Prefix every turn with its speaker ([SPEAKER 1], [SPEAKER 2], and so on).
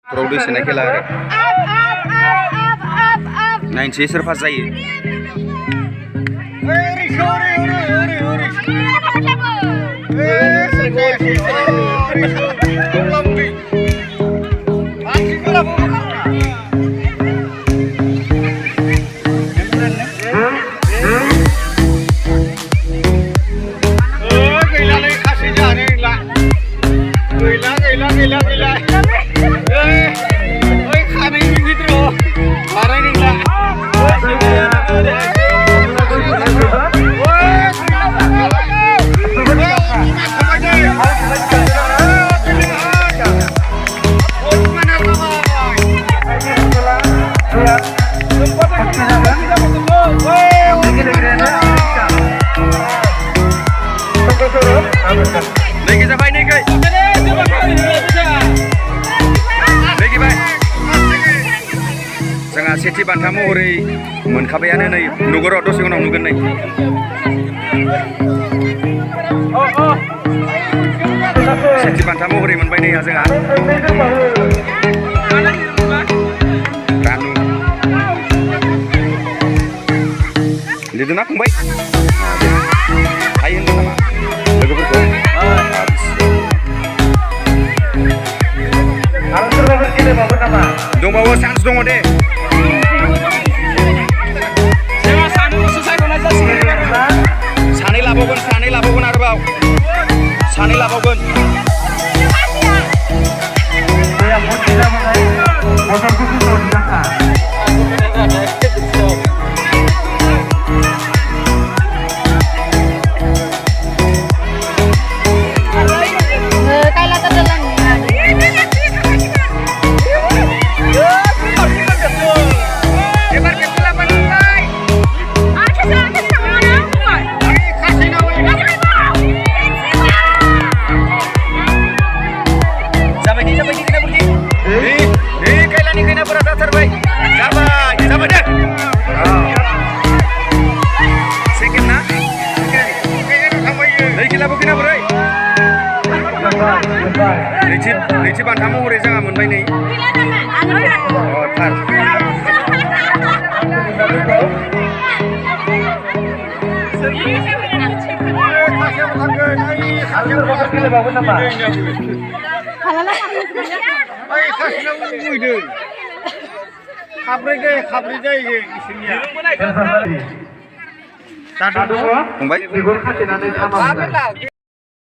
[SPEAKER 1] Produksi sonaय खेला आरो नायनोसै सोर पास जायो सेथि बान्था महरै मोनखाबायानो नै नुगोर' दसे उनाव नुगोन नै सेथि बान्था महरै मोनबाय नै जोंहा रानु लिरदोंना फंबाय हायो होनदों नामा लोगोफोरखौ दंबावो चान्स दङ दे सानै लाबावगोन आरोबाव सानै लाबावगोन नैथि बान्था महरै जोंहा मोनबाय नै थार खाब्रै जायो फंबाय